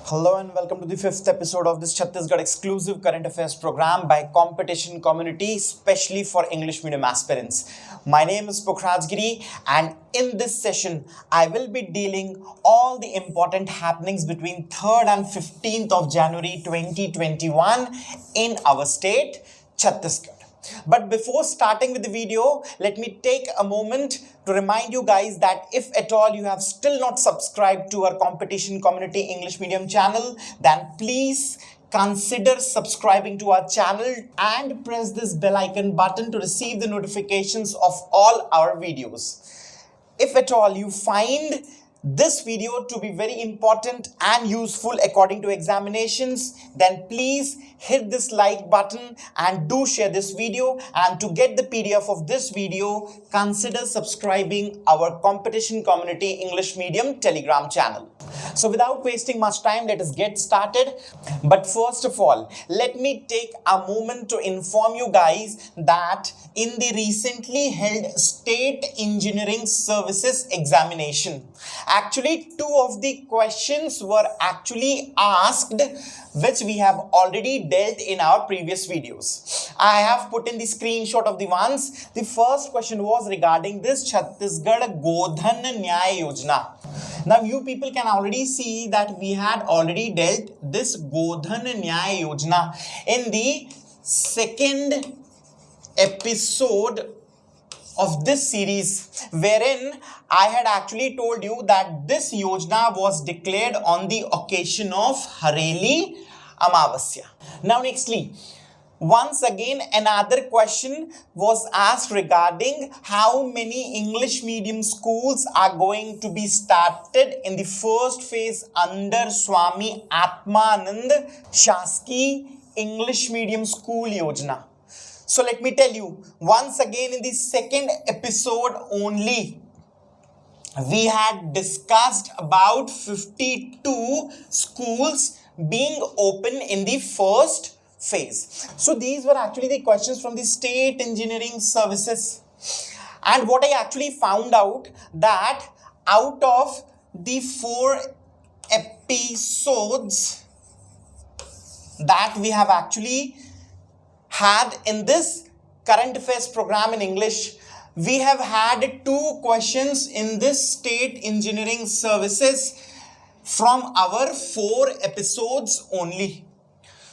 Hello and welcome to the fifth episode of this Chhattisgarh exclusive current affairs program by competition community, especially for English medium aspirants. My name is Giri, and in this session, I will be dealing all the important happenings between 3rd and 15th of January 2021 in our state, Chhattisgarh. But before starting with the video, let me take a moment to remind you guys that if at all you have still not subscribed to our competition community English medium channel, then please consider subscribing to our channel and press this bell icon button to receive the notifications of all our videos. If at all you find this video to be very important and useful according to examinations, then please hit this like button and do share this video. And to get the PDF of this video, consider subscribing our competition community English medium Telegram channel. So without wasting much time, let us get started. But first of all, let me take a moment to inform you guys that in the recently held State Engineering Services examination, actually two of the questions were actually asked, which we have already dealt in our previous videos. I have put in the screenshot of the ones. The first question was regarding this Chhattisgarh Godhan Nyaya Yojana. Now you people can already see that we had already dealt this Godhan Nyaya Yojana in the second episode of this series, wherein I had actually told you that this Yojana was declared on the occasion of Hareli Amavasya. Now nextly, once again another question was asked regarding how many English medium schools are going to be started in the first phase under Swami Atmanand Shaski English Medium School Yojana. So let me tell you, once again in the second episode only, we had discussed about 52 schools being open in the first phase. So these were actually the questions from the State Engineering Services. And what I actually found out that out of the 4 episodes that we have actually had in this current affairs program in English, we have had 2 questions in this State Engineering Services from our 4 episodes only.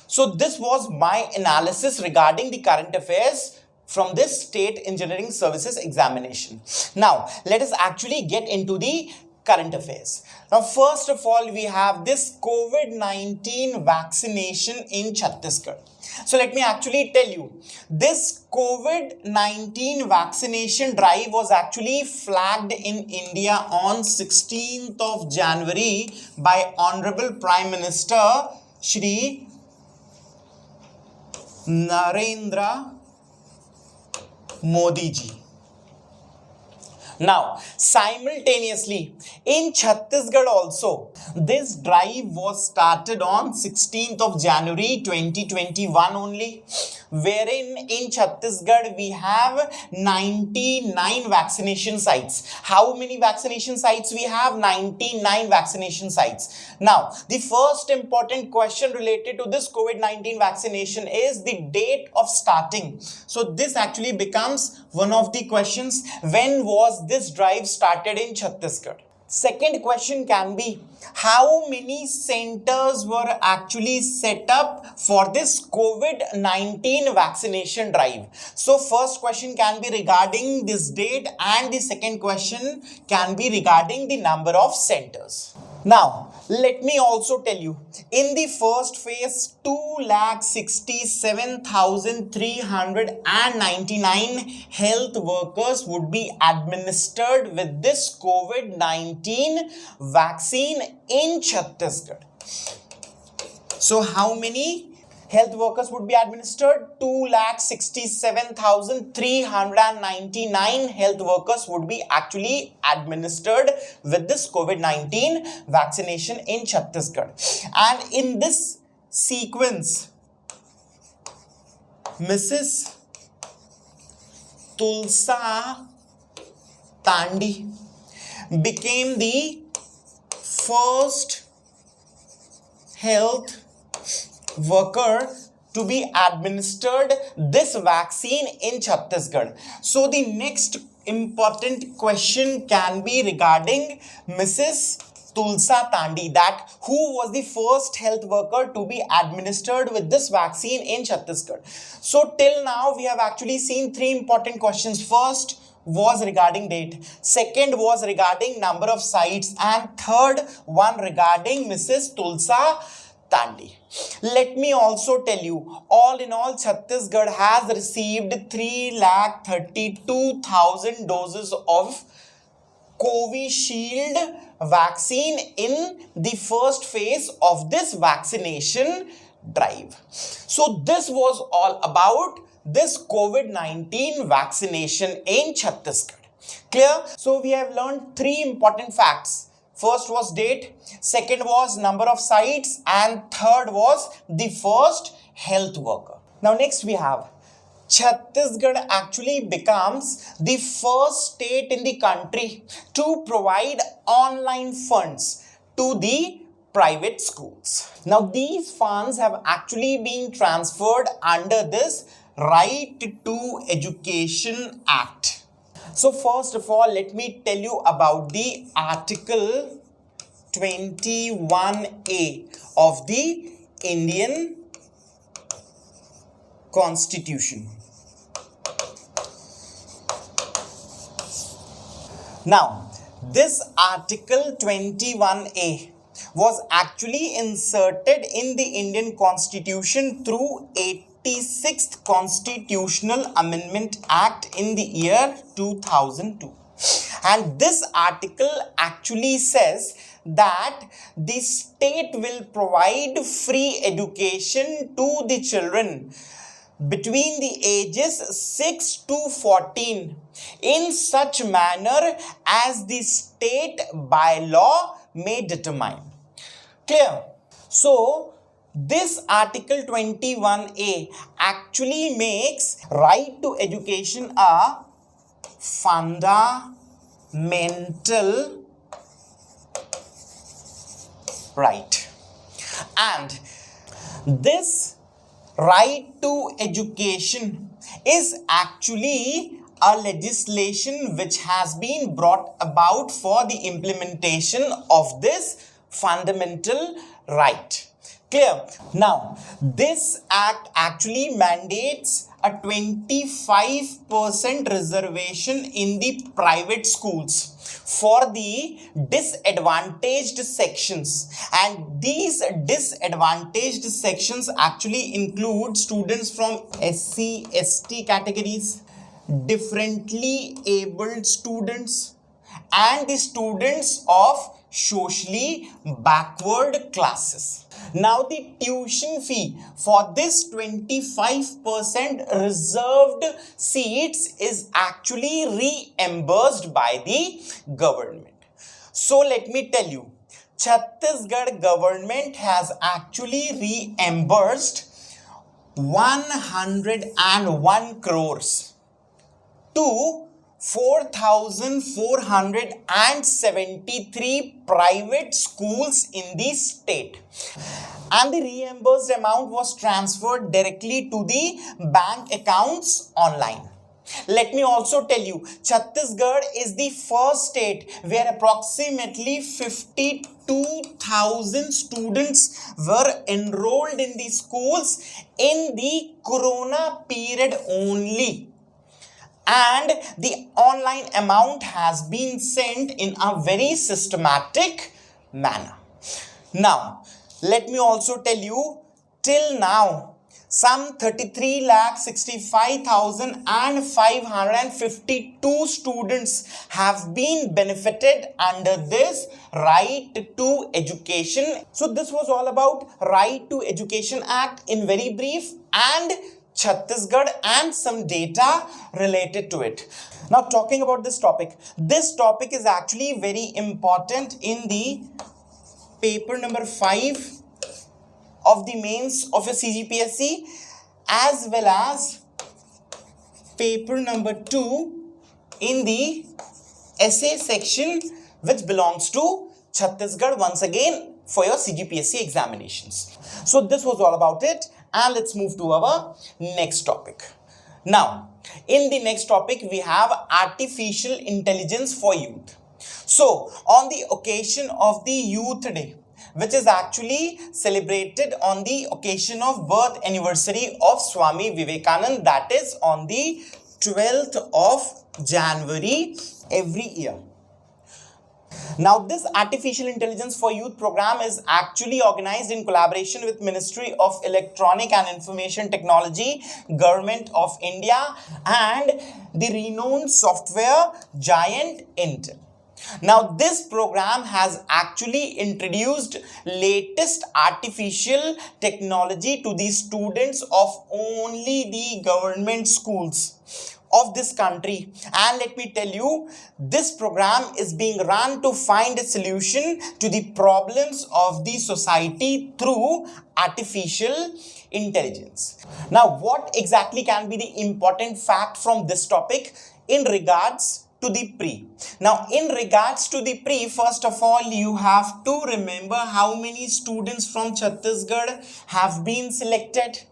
So this was my analysis regarding the current affairs from this State Engineering Services examination. Now let us actually get into the current affairs. Now first of all, we have this COVID-19 vaccination in Chhattisgarh. So let me actually tell you, this COVID-19 vaccination drive was actually flagged in India on 16th of January by Honorable Prime Minister Shri Narendra Modi ji. Now, simultaneously, in Chhattisgarh also, this drive was started on 16th of January 2021 only, wherein in Chhattisgarh we have 99 vaccination sites. How many vaccination sites we have? 99 vaccination sites. Now, the first important question related to this COVID-19 vaccination is the date of starting. So this actually becomes one of the questions. When was this drive started in Chhattisgarh? Second question can be, how many centers were actually set up for this COVID-19 vaccination drive? So first question can be regarding this date, and the second question can be regarding the number of centers. Now, let me also tell you, in the first phase, 267,399 health workers would be administered with this COVID-19 vaccine in Chhattisgarh. So, how many health workers would be administered? 267,399 health workers would be actually administered with this COVID-19 vaccination in Chhattisgarh. And in this sequence, Mrs. Tulsa Tandi became the first health worker to be administered this vaccine in Chhattisgarh. So the next important question can be regarding Mrs. Tulsa Tandi, that who was the first health worker to be administered with this vaccine in Chhattisgarh. So till now we have actually seen three important questions. First was regarding date, second was regarding number of sites, and third one regarding Mrs. Tulsa Tandi. Let me also tell you, all in all, Chhattisgarh has received 3,32,000 doses of Covishield vaccine in the first phase of this vaccination drive. So this was all about this COVID-19 vaccination in Chhattisgarh. Clear? So we have learned three important facts. First was date, second was number of sites, and third was the first health worker. Now next we have Chhattisgarh actually becomes the first state in the country to provide online funds to the private schools. Now these funds have actually been transferred under this Right to Education Act. So first of all, let me tell you about the Article 21A of the Indian Constitution. Now, this Article 21A was actually inserted in the Indian Constitution through 86th Constitutional Amendment Act in the year 2002. And this article actually says that the state will provide free education to the children between the ages 6 to 14 in such manner as the state by law may determine. Clear? So, this Article 21A actually makes right to education a fundamental right. And this right to education is actually a legislation which has been brought about for the implementation of this fundamental right. Clear? Now, this act actually mandates a 25% reservation in the private schools for the disadvantaged sections, and these disadvantaged sections actually include students from SC, ST categories, differently abled students, and the students of socially backward classes. Now the tuition fee for this 25% reserved seats is actually reimbursed by the government. So let me tell you, Chhattisgarh government has actually reimbursed 101 crores to 4,473 private schools in the state, and the reimbursed amount was transferred directly to the bank accounts online. Let me also tell you, Chhattisgarh is the first state where approximately 52,000 students were enrolled in the schools in the Corona period only. And the online amount has been sent in a very systematic manner. Now, let me also tell you, till now, some 33,65,552 students have been benefited under this Right to Education. So this was all about Right to Education Act in very brief, and Chhattisgarh and some data related to it. Now talking about this topic is actually very important in the paper number 5 of the mains of your CGPSC, as well as paper number 2 in the essay section, which belongs to Chhattisgarh once again for your CGPSC examinations. So this was all about it, and let's move to our next topic. Now, in the next topic, we have artificial intelligence for youth. So, on the occasion of the Youth Day, which is actually celebrated on the occasion of birth anniversary of Swami Vivekananda, that is on the 12th of January every year. Now, this Artificial Intelligence for Youth program is actually organized in collaboration with Ministry of Electronic and Information Technology, Government of India, and the renowned software giant Intel. Now, this program has actually introduced latest artificial technology to the students of only the government schools of this country, and let me tell you, this program is being run to find a solution to the problems of the society through artificial intelligence. Now, what exactly can be the important fact from this topic in regards to the pre? Now, in regards to the pre, first of all, you have to remember how many students from Chhattisgarh have been selected.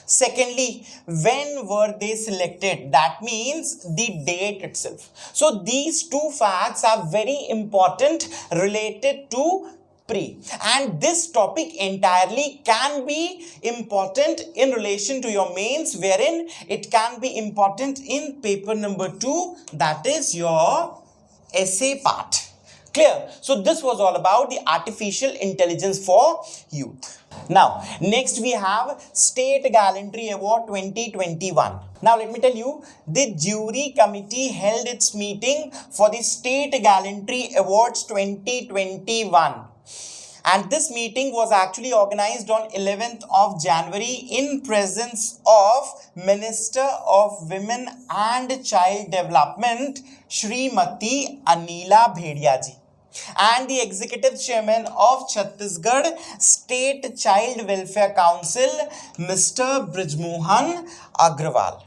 Secondly, when were they selected? That means the date itself. So these two facts are very important related to pre, and this topic entirely can be important in relation to your mains, wherein it can be important in paper number 2, that is your essay part. Clear? So this was all about the artificial intelligence for youth. Now, next we have State Gallantry Award 2021. Now, let me tell you, the jury committee held its meeting for the State Gallantry Awards 2021. And this meeting was actually organized on 11th of January in presence of Minister of Women and Child Development, Shrimati Anila Bhedia ji, and the Executive Chairman of Chhattisgarh State Child Welfare Council, Mr. Brijmohan Agrawal.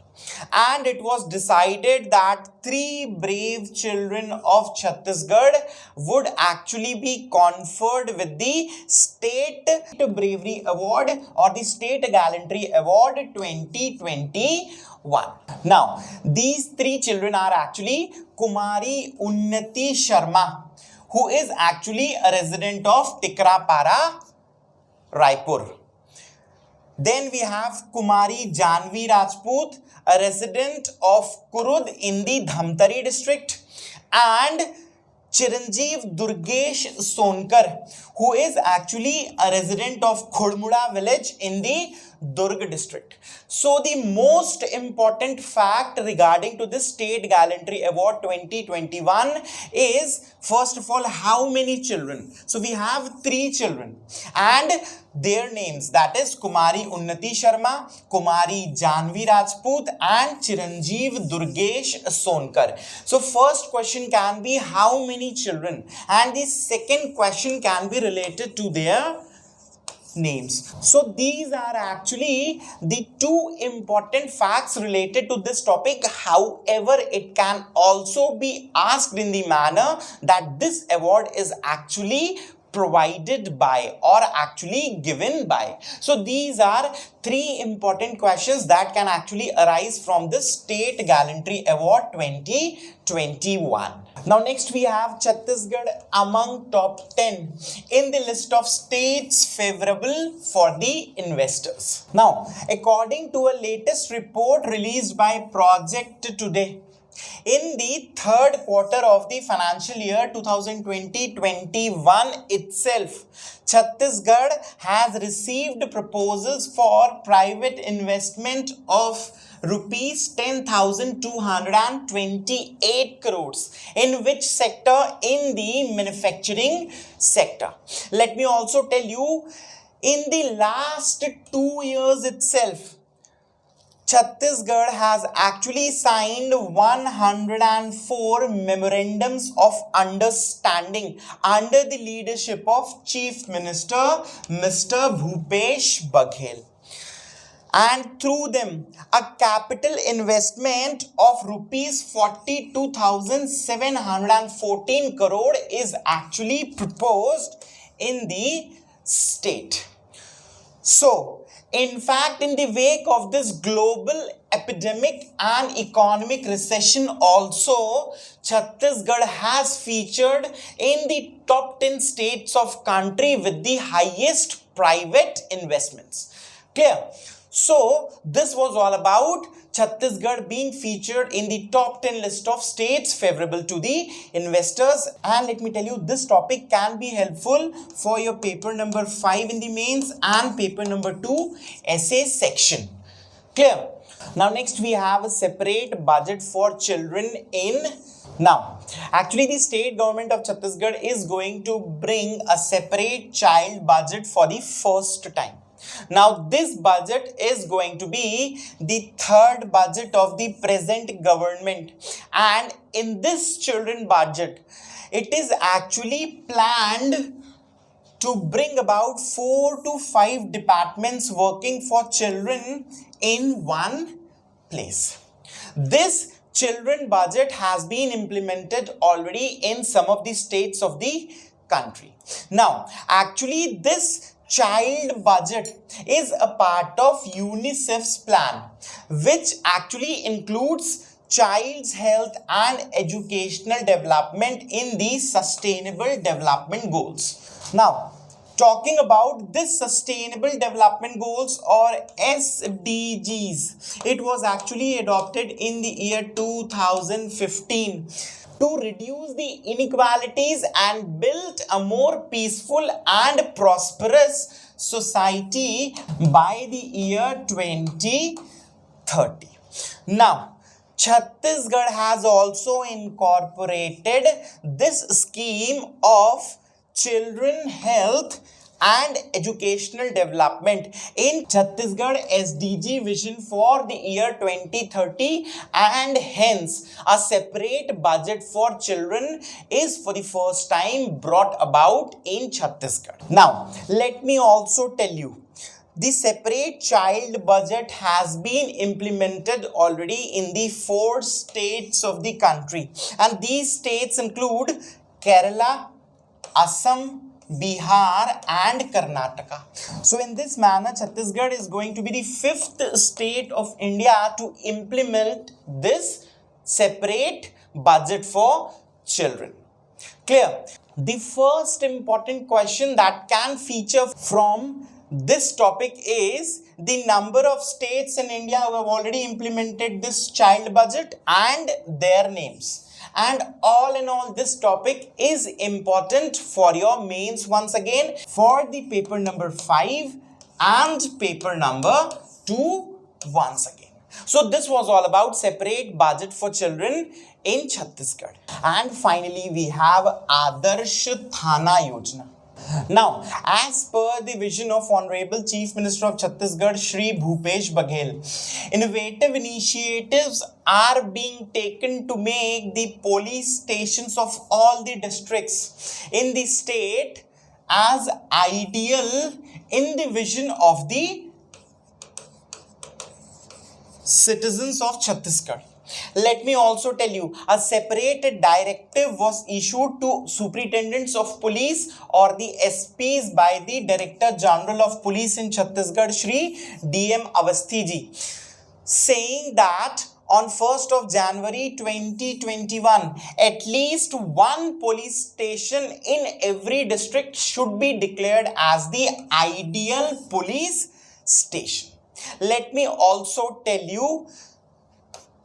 And it was decided that 3 brave children of Chhattisgarh would actually be conferred with the State Bravery Award or the State Gallantry Award 2021. Now, these 3 children are actually Kumari Unnati Sharma, who is actually a resident of Tikrapara, Raipur. Then we have Kumari Janvi Rajput, a resident of Kurud in the Dhamtari district, and Chiranjeev Durgesh Sonkar, who is actually a resident of Khudmuda village in the Durg district. So the most important fact regarding to this State Gallantry Award 2021 is, first of all, how many children. So we have 3 children and their names, that is Kumari Unnati Sharma, Kumari Janvi Rajput and Chiranjeev Durgesh Sonkar. So first question can be how many children, and the second question can be related to their names. So these are actually the 2 important facts related to this topic. However, it can also be asked in the manner that this award is actually provided by or actually given by. So these are 3 important questions that can actually arise from the State Gallantry Award 2021. Now next we have Chhattisgarh among top 10 in the list of states favorable for the investors. Now, according to a latest report released by Project Today, in the third quarter of the financial year 2020-21 itself, Chhattisgarh has received proposals for private investment of rupees 10,228 crores. In which sector? In the manufacturing sector. Let me also tell you, in the last 2 years itself, Chhattisgarh has actually signed 104 memorandums of understanding under the leadership of Chief Minister Mr. Bhupesh Baghel. And through them, a capital investment of rupees 42,714 crore is actually proposed in the state. So, in fact, in the wake of this global epidemic and economic recession also, Chhattisgarh has featured in the top 10 states of country with the highest private investments. Clear? So, this was all about Chhattisgarh being featured in the top 10 list of states favorable to the investors. And let me tell you, this topic can be helpful for your paper number 5 in the mains and paper number 2 essay section. Clear? Now, next we have a separate budget for children in... Now, actually the state government of Chhattisgarh is going to bring a separate child budget for the first time. Now, this budget is going to be the third budget of the present government, and in this children budget, it is actually planned to bring about 4 to 5 departments working for children in one place. This children budget has been implemented already in some of the states of the country. Now, actually this child budget is a part of UNICEF's plan, which actually includes child's health and educational development in the Sustainable Development Goals. Now, talking about this Sustainable Development Goals or SDGs, it was actually adopted in the year 2015 to reduce the inequalities and build a more peaceful and prosperous society by the year 2030. Now, Chhattisgarh has also incorporated this scheme of children health and educational development in Chhattisgarh SDG vision for the year 2030, and hence a separate budget for children is for the first time brought about in Chhattisgarh. Now, let me also tell you, the separate child budget has been implemented already in the 4 states of the country, and these states include Kerala, Assam, Bihar and Karnataka. So in this manner, Chhattisgarh is going to be the 5th state of India to implement this separate budget for children. Clear? The first important question that can feature from this topic is the number of states in India who have already implemented this child budget and their names. And all in all, this topic is important for your mains once again for the paper number 5 and paper number 2 once again. So this was all about separate budget for children in Chhattisgarh. And finally, we have Adarsh Thana Yojana. Now, as per the vision of Honorable Chief Minister of Chhattisgarh, Shri Bhupesh Baghel, innovative initiatives are being taken to make the police stations of all the districts in the state as ideal in the vision of the citizens of Chhattisgarh. Let me also tell you, a separate directive was issued to superintendents of police or the SPs by the Director General of Police in Chhattisgarh, Shri DM Awasthi ji, saying that on 1st of January 2021, at least one police station in every district should be declared as the ideal police station. Let me also tell you,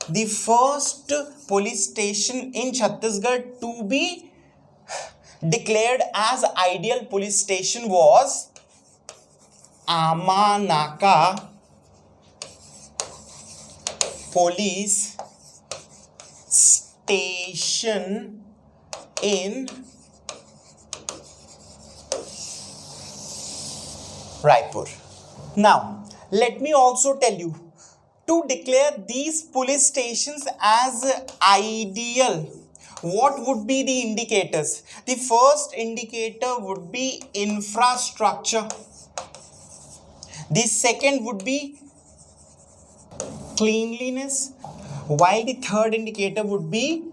the first police station in Chhattisgarh to be declared as ideal police station was Amanaka Police Station in Raipur. Now, let me also tell you, to declare these police stations as ideal, what would be the indicators? The first indicator would be infrastructure. The second would be cleanliness, while the third indicator would be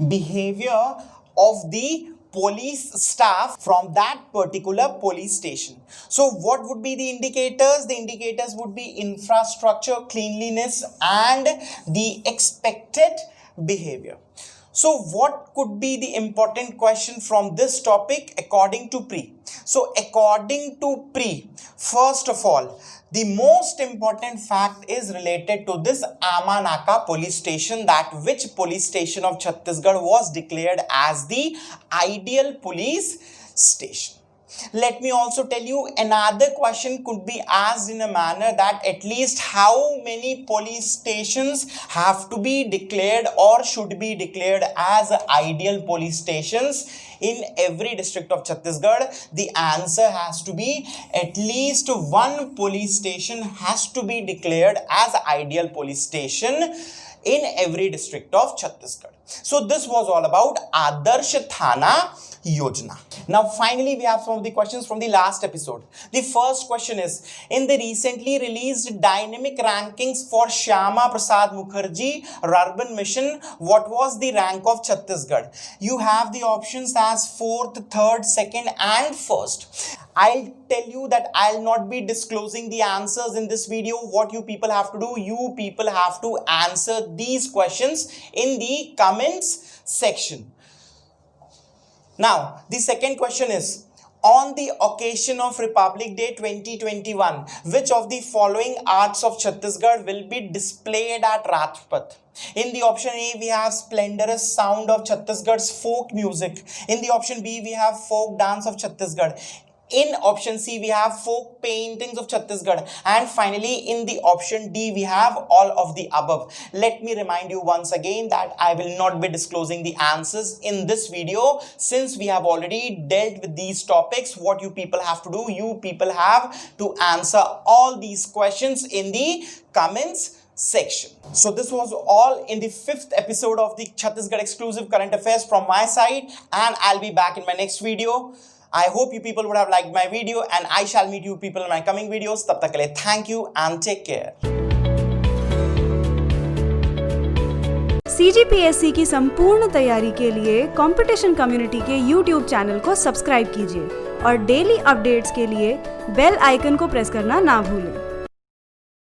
behavior of the police staff from that particular police station. So what would be the indicators? The indicators would be infrastructure, cleanliness, and the expected behavior. So what could be the important question from this topic according to Pre? So according to Pre, first of all, the most important fact is related to this Amanaka police station, that which police station of Chhattisgarh was declared as the ideal police station. Let me also tell you, another question could be asked in a manner that at least how many police stations have to be declared or should be declared as ideal police stations in every district of Chhattisgarh. The answer has to be at least one police station has to be declared as ideal police station in every district of Chhattisgarh. So this was all about Adarsh Thana Yojana. Now finally we have some of the questions from the last episode. The first question is, in the recently released dynamic rankings for Shyama Prasad Mukherjee Urban Mission, what was the rank of Chhattisgarh? You have the options as 4th, 3rd, 2nd and 1st. I'll tell you that I'll not be disclosing the answers in this video. What you people have to do, you people have to answer these questions in the comments section. Now, the second question is, on the occasion of Republic Day 2021, which of the following arts of Chhattisgarh will be displayed at Rajpath? In the option A, we have splendorous sound of Chhattisgarh's folk music. In the option B, we have folk dance of Chhattisgarh. In option C, we have folk paintings of Chhattisgarh. And finally, in the option D, we have all of the above. Let me remind you once again that I will not be disclosing the answers in this video, since we have already dealt with these topics. What you people have to do, you people have to answer all these questions in the comments section. So this was all in the 5th episode of the Chhattisgarh exclusive current affairs from my side, and I'll be back in my next video. I hope you people would have liked my video, and I shall meet you people in my coming videos. Tab tak ke liye thank you and take care. CGPSC की संपूर्ण तैयारी के लिए competition community के YouTube channel को subscribe कीजिए और daily updates के लिए बेल आइकन को प्रेस करना ना भूलें।